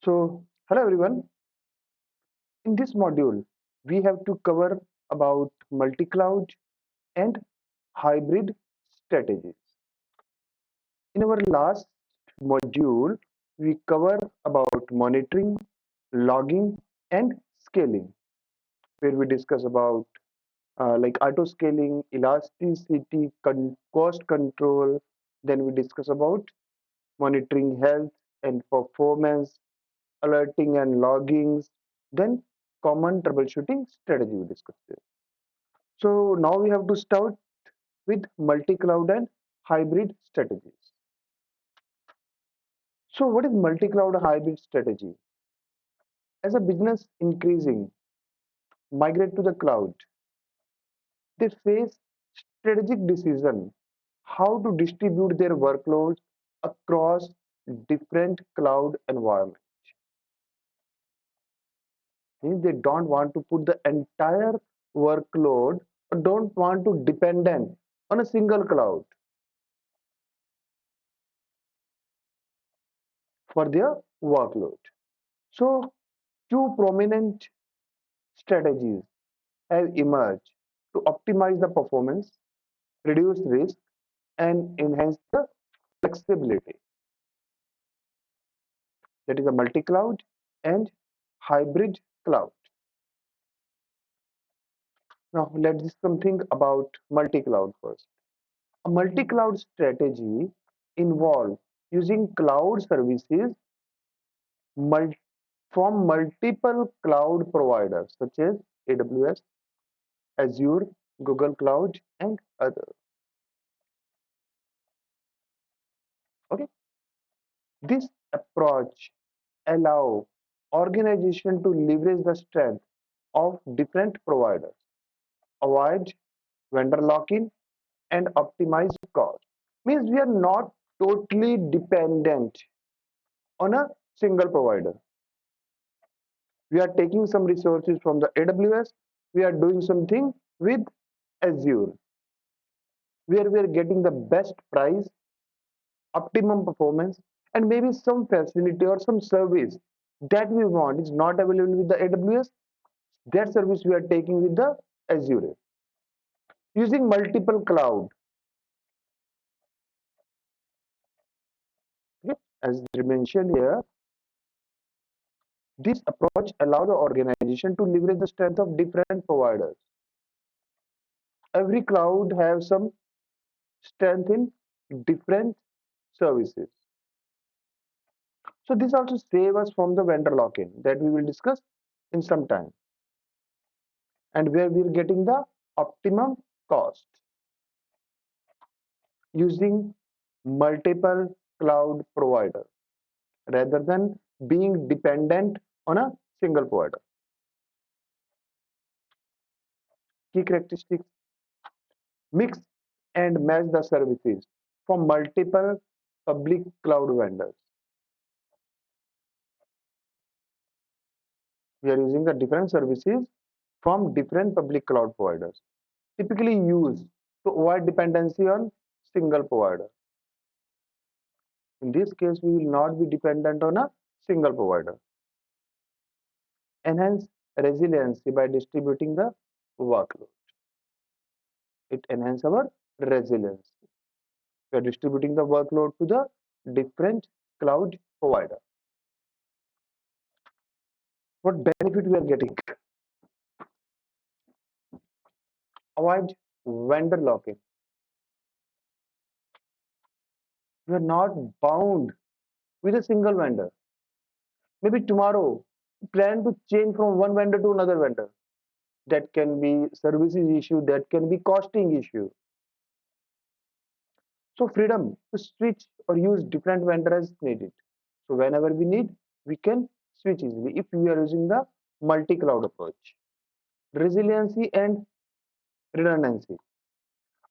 Hello everyone. In this module, we have to cover about multi-cloud and hybrid strategies. In our last module, we cover about monitoring, logging, and scaling, where we discuss about like auto scaling, elasticity, cost control. Then we discuss about monitoring health and performance, alerting and loggings, then common troubleshooting strategy we discussed there. So now we have to start with multi-cloud and hybrid strategies. So what is multi-cloud hybrid strategy? As a business increasing, migrate to the cloud, they face strategic decision how to distribute their workloads across different cloud environments. Means they don't want to put the entire workload or don't want to dependent on a single cloud for their workload. So two prominent strategies have emerged to optimize the performance, reduce risk, and enhance the flexibility. That is a multi-cloud and hybrid cloud. Now let's do something about multi-cloud first. A multi-cloud strategy involves using cloud services mul- from multiple cloud providers such as AWS, Azure, Google Cloud, and others. Okay, this approach allow organization to leverage the strength of different providers, avoid vendor lock-in, and optimize cost. Means we are not totally dependent on a single provider. We are taking some resources from the AWS, we are doing something with Azure, where we are getting the best price, optimum performance, and maybe some facility or some service that we want is not available with the AWS. That service we are taking with the Azure. Using multiple cloud, okay, as mentioned here, this approach allows the organization to leverage the strength of different providers. Every cloud has some strength in different services. So this also saves us from the vendor lock-in that we will discuss in some time, and where we are getting the optimum cost using multiple cloud providers rather than being dependent on a single provider. Key characteristics: mix and match the services from multiple public cloud vendors. We are using the different services from different public cloud providers, typically used to avoid dependency on single provider. In this case, we will not be dependent on a single provider. Enhance resiliency by distributing the workload. It enhances our resilience. We are distributing the workload to the different cloud provider. What benefit we are getting? Avoid vendor lock-in. We are not bound with a single vendor. Maybe tomorrow, plan to change from one vendor to another vendor. That can be services issue, that can be costing issue. So freedom to switch or use different vendors as needed. So whenever we need, we can switch easily if we are using the multi-cloud approach. Resiliency and redundancy.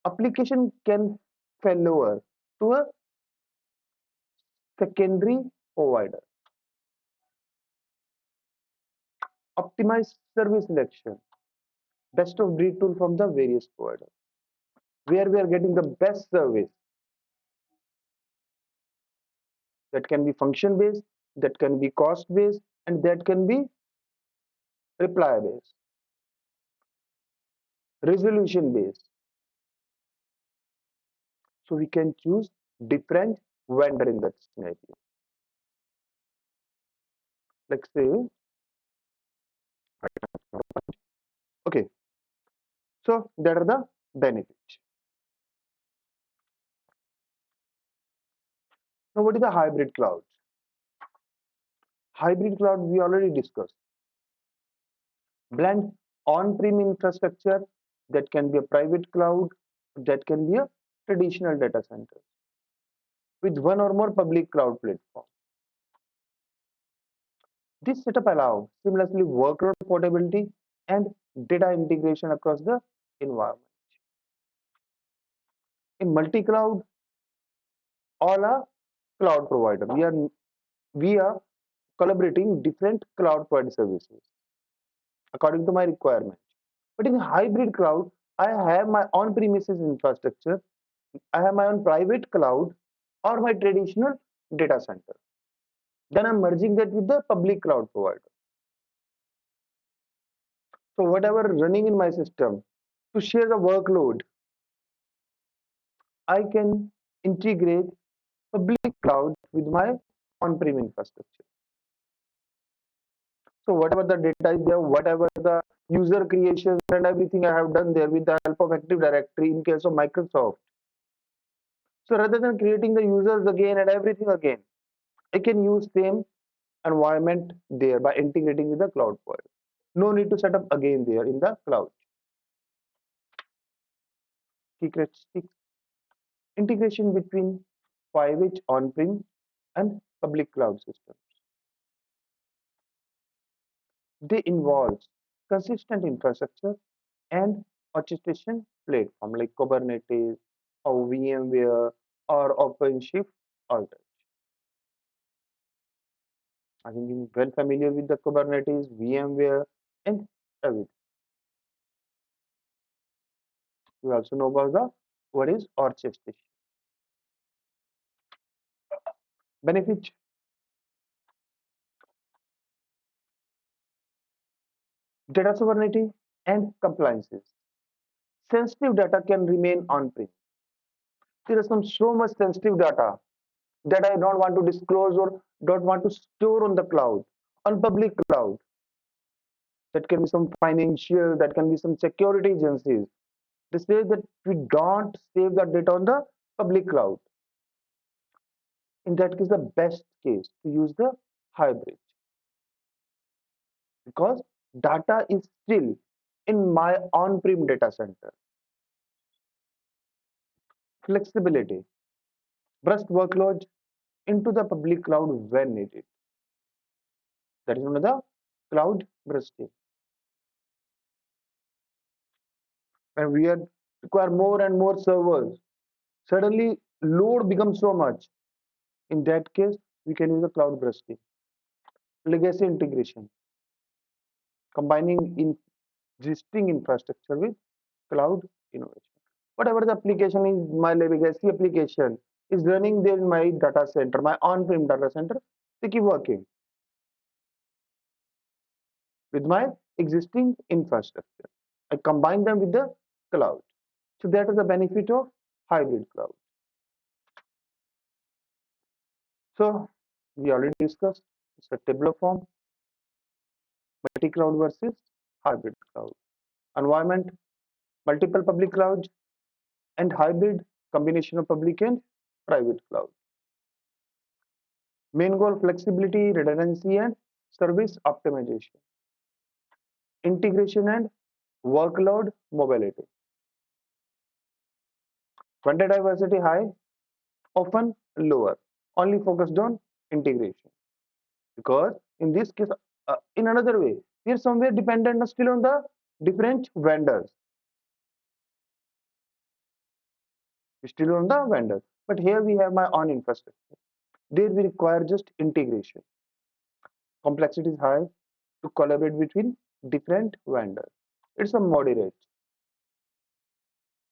Application can fail over to a secondary provider. Optimize service selection. Best of breed tool from the various providers. Where we are getting the best service, that can be function based, that can be cost based, and that can be reply based, resolution based. So we can choose different vendor in that scenario. Like say, okay, so that are the benefits. Now, what is the hybrid cloud? Hybrid cloud we already discussed. Blend on-prem infrastructure that can be a private cloud, that can be a traditional data center with one or more public cloud platform. This setup allows seamlessly workload portability and data integration across the environment. In multi-cloud, all are cloud provider. We are collaborating different cloud provider services according to my requirement. But in hybrid cloud, I have my on-premises infrastructure, I have my own private cloud or my traditional data center. Then I'm merging that with the public cloud provider. So whatever running in my system, to share the workload, I can integrate public cloud with my on-prem infrastructure. So whatever the data is there, whatever the user creations and everything I have done there with the help of Active Directory in case of Microsoft. So rather than creating the users again and everything again, I can use same environment there by integrating with the cloud provider. No need to set up again there in the cloud. Key characteristics: integration between 5H on-prem and public cloud systems. They involve consistent infrastructure and orchestration platform like Kubernetes or VMware or OpenShift or that. I think you're well familiar with the Kubernetes, VMware, and everything. You also know about the what is orchestration. Benefits: data sovereignty and compliances. Sensitive data can remain on-prem. There is some so much sensitive data that I don't want to disclose or don't want to store on the cloud, on public cloud. That can be some financial, that can be some security agencies. They say that we don't save that data on the public cloud. In that case, the best case to use the hybrid because data is still in my on-prem data center. Flexibility, burst workloads into the public cloud when needed. That is another cloud bursting. When we require more and more servers, suddenly load becomes so much. In that case, we can use the cloud bursting. Legacy integration, combining existing infrastructure with cloud innovation. Whatever the application is, my legacy application is running there in my data center, my on-prem data center, they keep working with my existing infrastructure. I combine them with the cloud. So that is the benefit of hybrid cloud. So we already discussed it's a tabular form, multi-cloud versus hybrid cloud. Environment, multiple public clouds and hybrid combination of public and private cloud. Main goal: flexibility, redundancy, and service optimization. Integration and workload mobility. Vendor diversity high, often lower, only focused on integration. Because in this case, in another way, we are somewhere dependent still on the different vendors. We still on the vendors. But here we have my own infrastructure. There we require just integration. Complexity is high to collaborate between different vendors. It's a moderate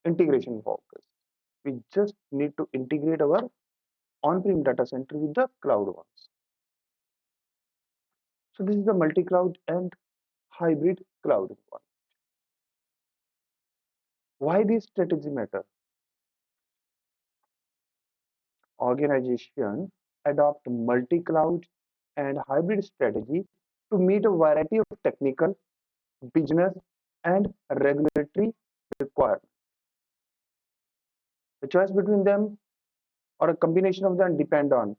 integration focus. We just need to integrate our on-prem data center with the cloud ones. So this is the multi-cloud and hybrid cloud. Why this strategy matter? Organization adopt multi-cloud and hybrid strategy to meet a variety of technical, business, and regulatory requirements. The choice between them or a combination of them depend on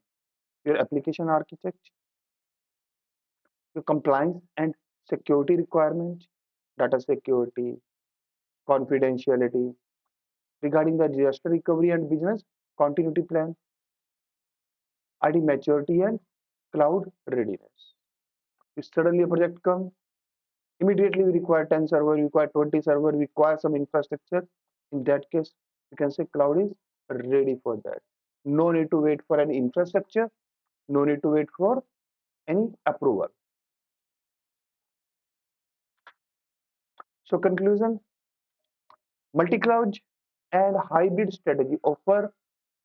your application architecture, your compliance and security requirements, data security, confidentiality, regarding the disaster recovery and business continuity plan, IT maturity and cloud readiness. If suddenly a project comes, immediately we require 10 server, we require 20 server, we require some infrastructure. In that case, you can say cloud is ready for that. No need to wait for any infrastructure, no need to wait for any approval. So conclusion, multi-cloud and hybrid strategy offer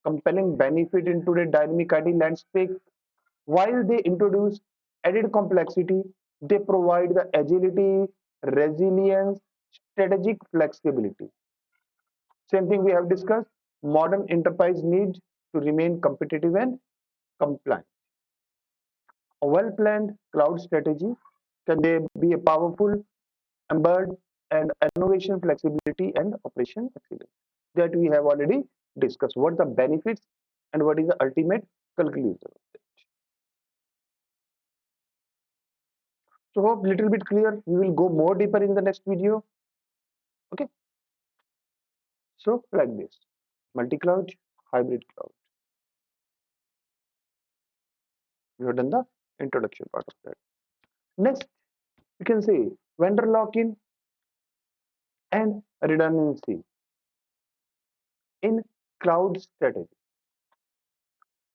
compelling benefit in today's dynamic IT landscape. While they introduce added complexity, they provide the agility, resilience, strategic flexibility. Same thing we have discussed, modern enterprise need to remain competitive and compliant. A well-planned cloud strategy can be a powerful, embed and innovation flexibility and operation excellence that we have already discussed. What the benefits and what is the ultimate conclusion of it. So hope little bit clear. We will go more deeper in the next video. Okay. So like this, multi-cloud, hybrid cloud. We have done the introduction part of that. Next, you can say vendor lock-in and redundancy in cloud strategy.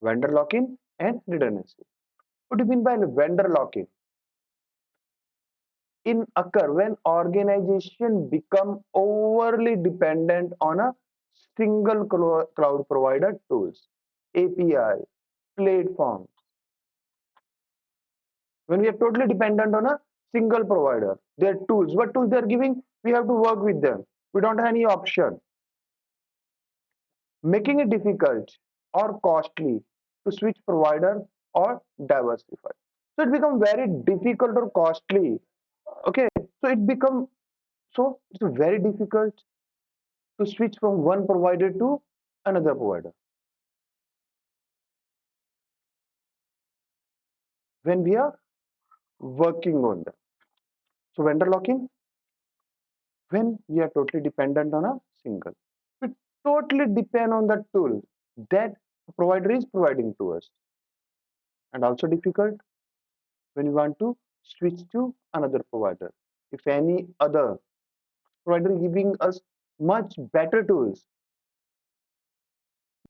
Vendor lock-in and redundancy. What do you mean by vendor lock-in? In occur when organization become overly dependent on a single cloud provider tools, API, platform. When we are totally dependent on a single provider, their tools, what tools they are giving, we have to work with them. We don't have any option, making it difficult or costly to switch provider or diversify. So it becomes very difficult or costly. Okay, so it's very difficult to switch from one provider to another provider when we are working on them. So vendor locking, when we are totally dependent on a single, we totally depend on the tool that the provider is providing to us, and also difficult when we want to switch to another provider. If any other provider giving us much better tools,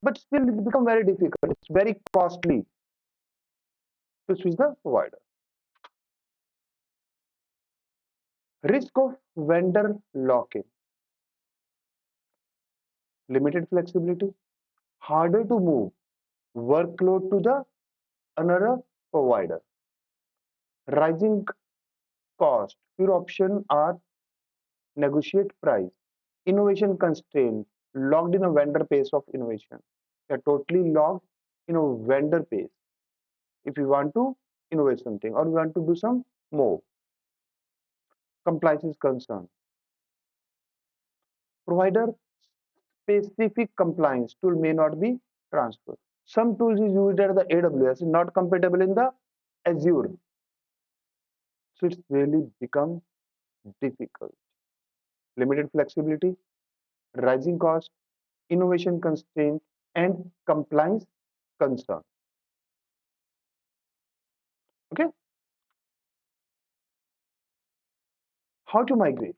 but still it become very difficult. It's very costly to switch the provider. Risk of vendor lock-in, limited flexibility, harder to move workload to the another provider, rising cost. Few options are negotiate price, innovation constraint, locked in a vendor pace of innovation. They're totally locked in a vendor pace. If you want to innovate something or you want to do some more, compliance is concerned. Provider specific compliance tool may not be transferred. Some tools is used at the AWS, not compatible in the Azure. So it's really become difficult. Limited flexibility, rising cost, innovation constraint, and compliance concern. Okay, how to migrate?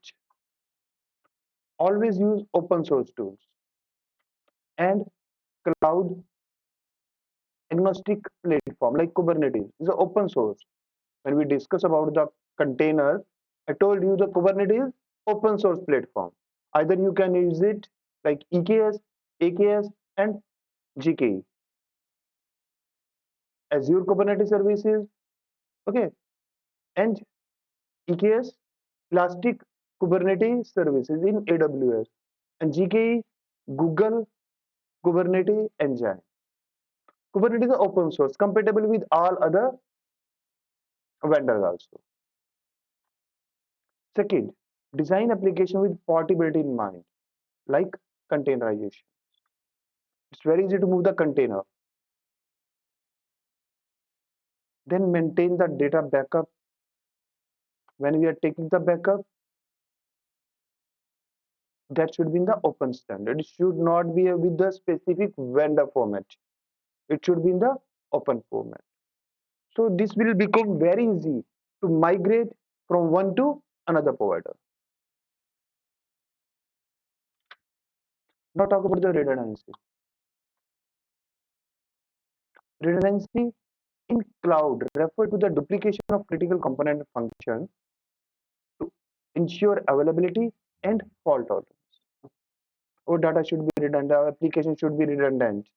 Always use open source tools and cloud agnostic platform like Kubernetes is an open source. When we discuss about the container, I told you the Kubernetes open source platform. Either you can use it like EKS, AKS, and GKE. Azure Kubernetes services. Okay, and EKS Elastic Kubernetes Services in AWS, and GKE Google Kubernetes Engine. Kubernetes is open source, compatible with all other vendors also. Second, design application with portability in mind, like containerization. It's very easy to move the container. Then maintain the data backup. When we are taking the backup, that should be in the open standard. It should not be with the specific vendor format. It should be in the open format. So this will become very easy to migrate from one to another provider. Now talk about the redundancy. Redundancy in cloud refer to the duplication of critical component function to ensure availability and fault tolerance. Our data should be redundant, our application should be redundant.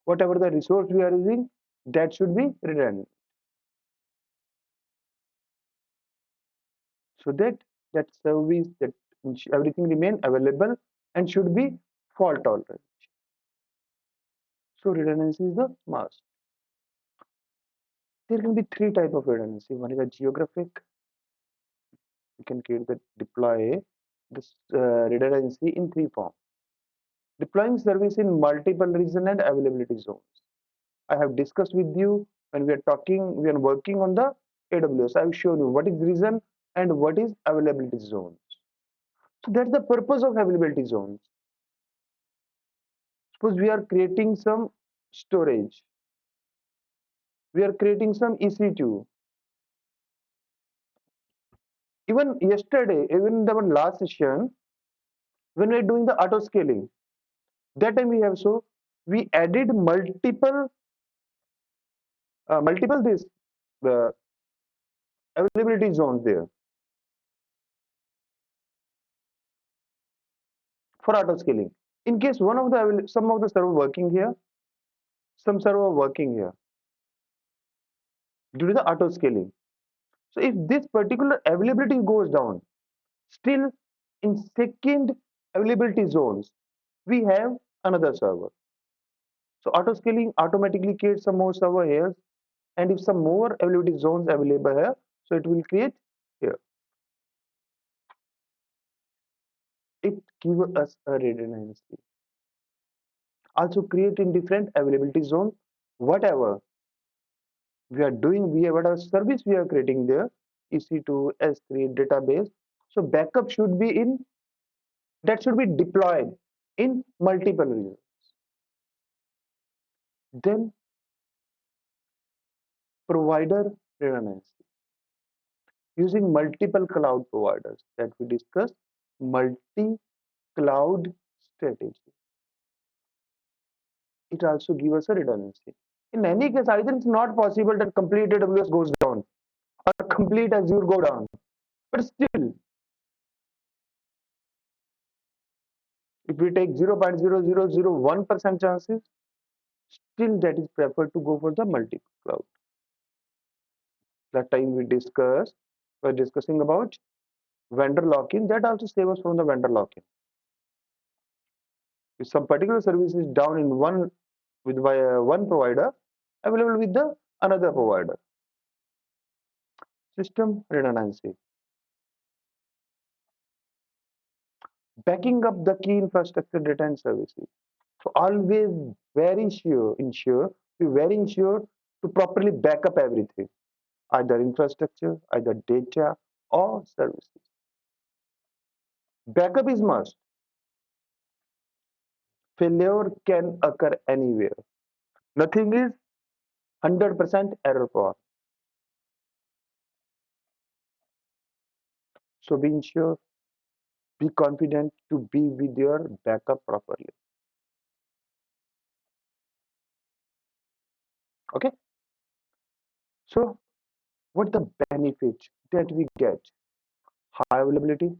Whatever the resource we are using, that should be redundant. So that that service, that everything remain available and should be fault tolerant. So redundancy is the must. There can be three type of redundancy. One is a geographic. You can create the deploy this redundancy in three forms. Deploying service in multiple region and availability zones. I have discussed with you when we are working on the AWS. I have shown you what is region and what is availability zones. So that's the purpose of availability zones. Suppose we are creating some storage, we are creating some EC2. Even yesterday, even in our last session, when we are doing the auto scaling, that time we have so we added multiple this uh, availability zones there for auto scaling. In case one of the some of the server working here, some server working here due to the auto scaling. So if this particular availability goes down, still in second availability zones, we have another server. So auto scaling automatically creates some more server here, and if some more availability zones available here, so it will create here. It gives us a redundancy. Also create in different availability zones, whatever we are doing, whatever service we are creating there, EC2, S3, database. So backup should be in that should be deployed in multiple regions. Then provider redundancy using multiple cloud providers that we discussed, multi-cloud strategy. It also gives us a redundancy. In any case, either it's not possible that complete AWS goes down or complete Azure go down. But still, if we take 0.0001% chances, still that is preferred to go for the multi-cloud. That time we're discussing about vendor lock-in. That also saves us from the vendor lock-in. If some particular service is down in one with by one provider, available with the another provider. System redundancy. Backing up the key infrastructure data and services. So always be very sure to properly back up everything, either infrastructure, either data or services. Backup is must. Failure can occur anywhere. Nothing is 100% error prone. So be sure, be confident to be with your backup properly. Okay. So what the benefits that we get? High availability,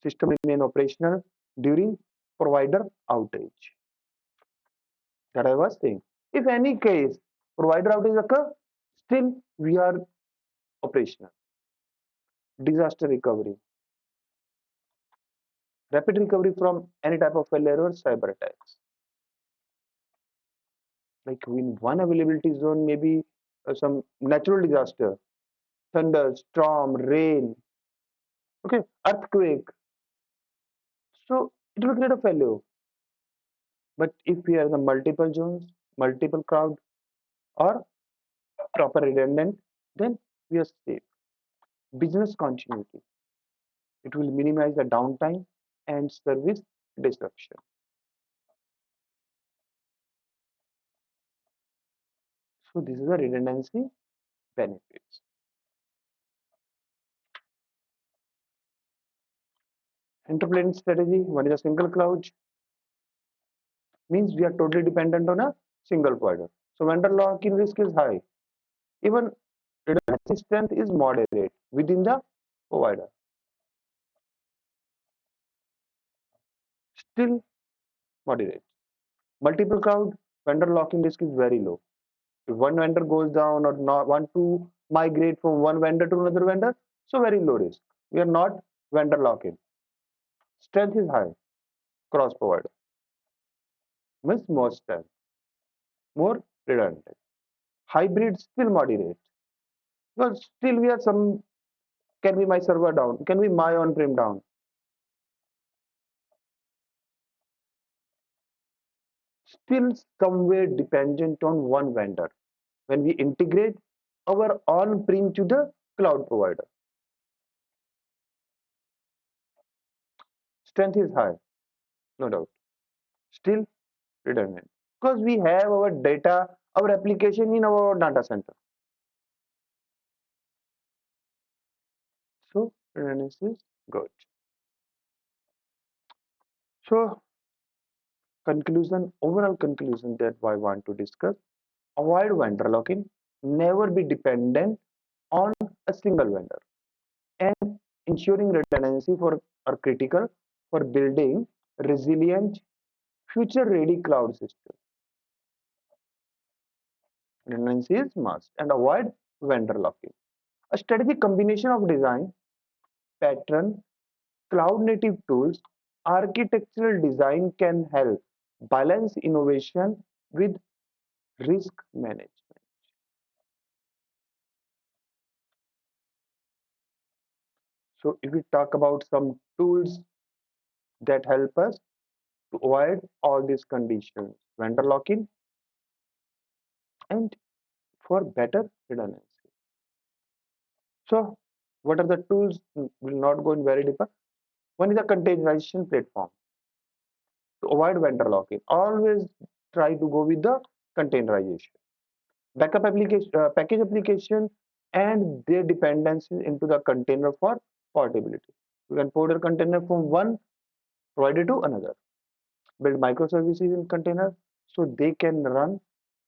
system remain operational during provider outage. That I was saying. If any case provider outage occur, still we are operational, disaster recovery, rapid recovery from any type of failure or cyber attacks. Like in one availability zone, maybe some natural disaster, thunder, storm, rain, okay, earthquake. So it will create a failure. But if we are in the multiple zones, multiple crowd, or proper redundant, then we are safe. Business continuity. It will minimize the downtime and service disruption. So this is the redundancy benefits. Interplanning strategy. One is a single cloud, means we are totally dependent on a single provider. So vendor lock-in risk is high. Even redundancy strength is moderate within the provider. Still moderate. Multiple cloud vendor lock-in risk is very low. If one vendor goes down or not want to migrate from one vendor to another vendor, so very low risk. We are not vendor lock-in. Strength is high, cross provider. Means more strength, more redundant. Hybrid still moderate. Because still we are some can be my server down, can be my on-prem down. Still somewhere dependent on one vendor. When we integrate our on-prem to the cloud provider, strength is high, no doubt. Still redundant. Because we have our data, our application in our data center. So redundancy is good. So conclusion, overall conclusion that I want to discuss, avoid vendor lock-in, never be dependent on a single vendor, and ensuring redundancy for are critical for building resilient, future-ready cloud system. Redundancy is must and avoid vendor lock-in. A strategic combination of design, pattern, cloud-native tools, architectural design can help balance innovation with risk management. So if we talk about some tools that help us to avoid all these conditions, vendor lock-in and for better redundancy. So what are the tools? Will not go in very deeper. One is a containerization platform to avoid vendor lock-in. Always try to go with the containerization. Backup application, package application, and their dependencies into the container for portability. You can port a container from one provider to another. Build microservices in container so they can run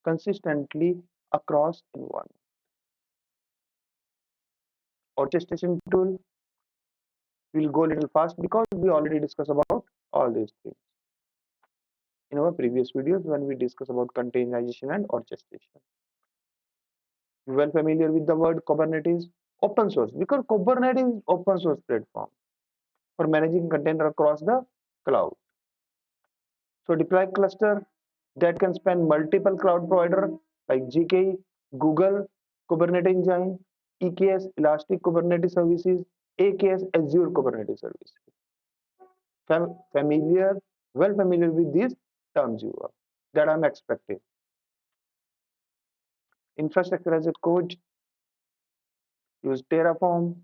consistently across environment. Orchestration tool will go a little fast because we already discussed about all these things in our previous videos when we discuss about containerization and orchestration. Well familiar with the word Kubernetes, open source, because Kubernetes is open source platform for managing container across the cloud. So deploy cluster that can span multiple cloud provider like GKE, Google, Kubernetes Engine, EKS, Elastic Kubernetes Services, AKS, Azure Kubernetes Services. Familiar, well familiar with these terms you are that I'm expecting. Infrastructure as a code, use Terraform,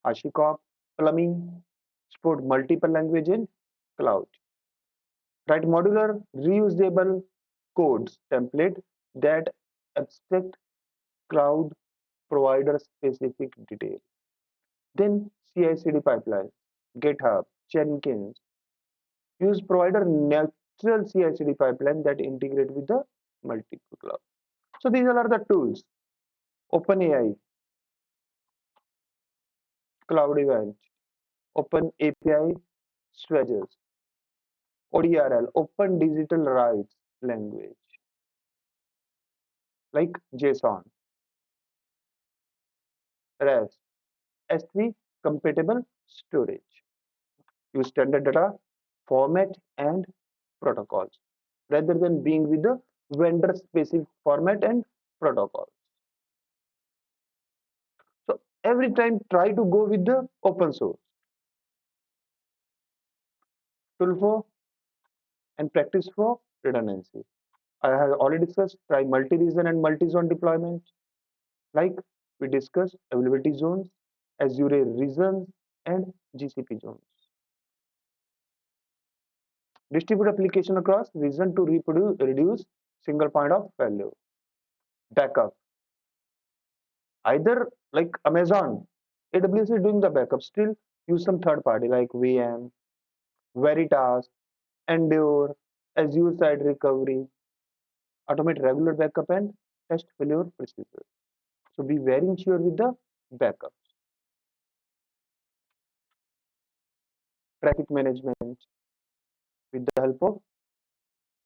HashiCorp, plumbing, support multiple language in cloud. Write modular, reusable codes template that abstract cloud provider specific detail. Then CI/CD pipeline, GitHub, Jenkins. Use provider natural CI/CD pipeline that integrate with the multiple cloud. So these are the tools. OpenAI, Cloud Event, Open API Swagers, ODRL, Open Digital Rights Language, like JSON. RAS, S3 compatible storage. Use standard data format and protocols rather than being with the vendor specific format and protocols. So every time try to go with the open source tool for and practice for redundancy. I have already discussed try multi-region and multi-zone deployment. Like we discussed availability zones, Azure regions, and GCP zones. Distribute application across region to reduce single point of failure. Backup. Either like Amazon, AWS is doing the backup. Still use some third party like VM, Veritas, Endure, Azure Site Recovery. Automate regular backup and test failure procedure. So be very sure with the backup. Traffic management with the help of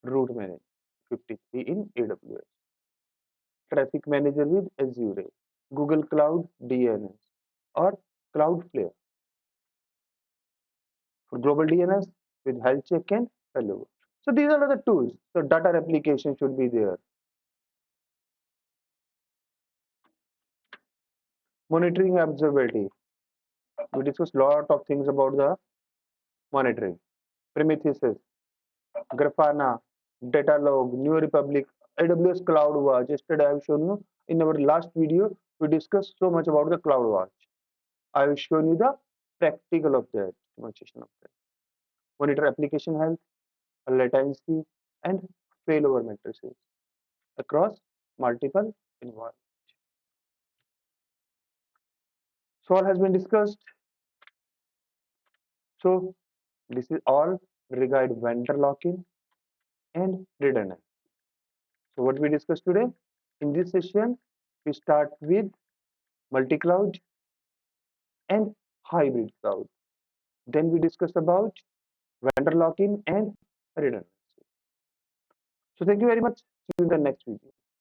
route management 53 in AWS. Traffic manager with Azure, Google Cloud DNS or Cloudflare. For global DNS with health check and failover. So these are the tools. So data replication should be there. Monitoring observability. We discussed a lot of things about the monitoring. Prometheus, Grafana, Datalog, New Republic, AWS CloudWatch. Yesterday I have shown you in our last video, we discussed so much about the CloudWatch. I will show you the practical of that, demonstration of that. Monitor application health, latency, and failover matrices across multiple environments. So all has been discussed. So this is all regarding vendor lock-in and redundant. So what we discussed today in this session, we start with multi-cloud and hybrid cloud. Then we discuss about vendor lock-in and redundancy. So thank you very much. See you in the next video.